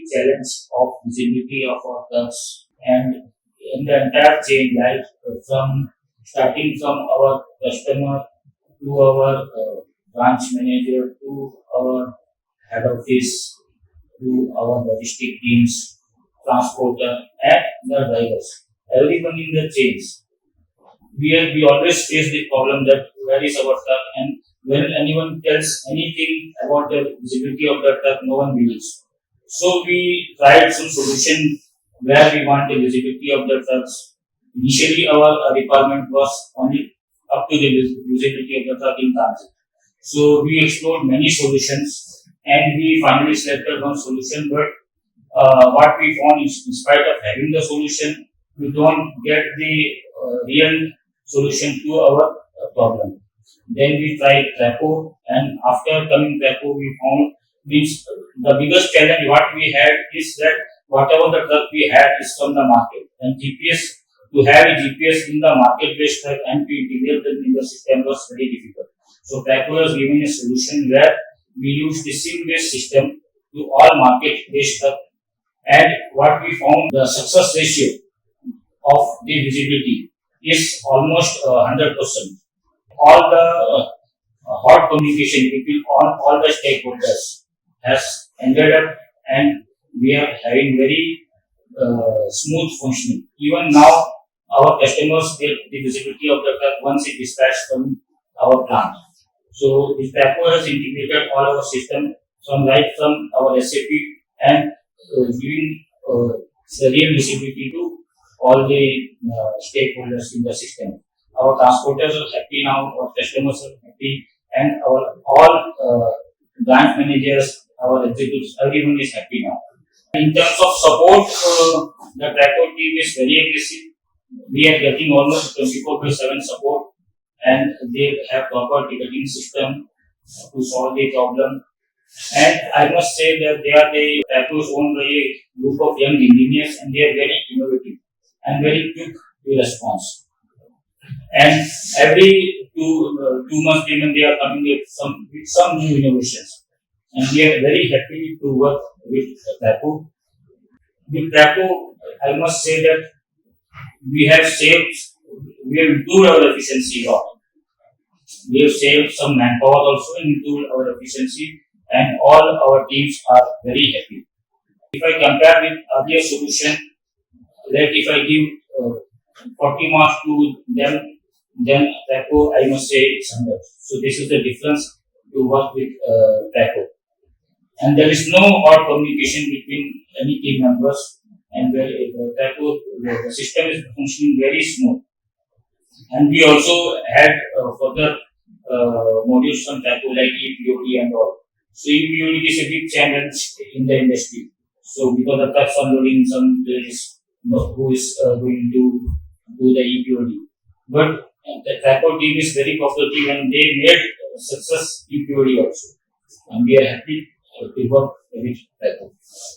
big challenge of visibility of our trucks and in the entire chain, like starting from our customer to our branch manager to our head office to our logistic teams, transporter, and the drivers. Everyone in the chains. We always face the problem that where is our truck, and when anyone tells anything about the visibility of the truck, no one believes. So we tried some solution where we want the visibility of the trucks. Initially, our requirement was only up to the visibility of the truck in transit. So we explored many solutions and we finally selected one solution. But what we found is, in spite of having the solution, we don't get the real solution to our problem. Then we tried Traqo, and after coming Traqo, we found means the biggest challenge what we had is that whatever the truck we had is from the market, and GPS to have a GPS in the market-based truck and to integrate them in the system was very difficult. So Traqo has given a solution where we use the SIM-based system to all market-based truck, and what we found the success ratio of the visibility is almost 100%. All the hot communication between all the stakeholders has ended up, and we are having very smooth functioning. Even now, our customers get the visibility of the truck once it dispatched from our plant. So the Traqo has integrated all our system from our SAP and giving the real visibility to all the stakeholders in the system. Our transporters are happy now, our customers are happy, and our all branch managers, our executives, everyone is happy now. In terms of support, the Traqo team is very aggressive. We are getting almost 24/7 support, and they have proper ticketing system to solve the problem. And I must say that Traqo is owned by a group of young engineers, and they are very innovative and very quick to response. And every two months they are coming with some new innovations, and we are very happy to work with Traqo. With Traqo, I must say that we have improved our efficiency a lot. We have saved some manpower also and improved our efficiency, and all our teams are very happy. If I compare with earlier solution, like if I give 40 marks to them, then Traqo, I must say it's 100. So this is the difference to work with Traqo. And there is no hard communication between any team members, and Traqo, the system is functioning very smooth. And we also had further modules from Traqo like EPOD and all. So EPOD is a big challenge in the industry. So because the trucks are loading some, there is who is going to do the EPOD. But the Traqo team is very cooperative, and they made success EPOD also. And we are happy to work with Traqo.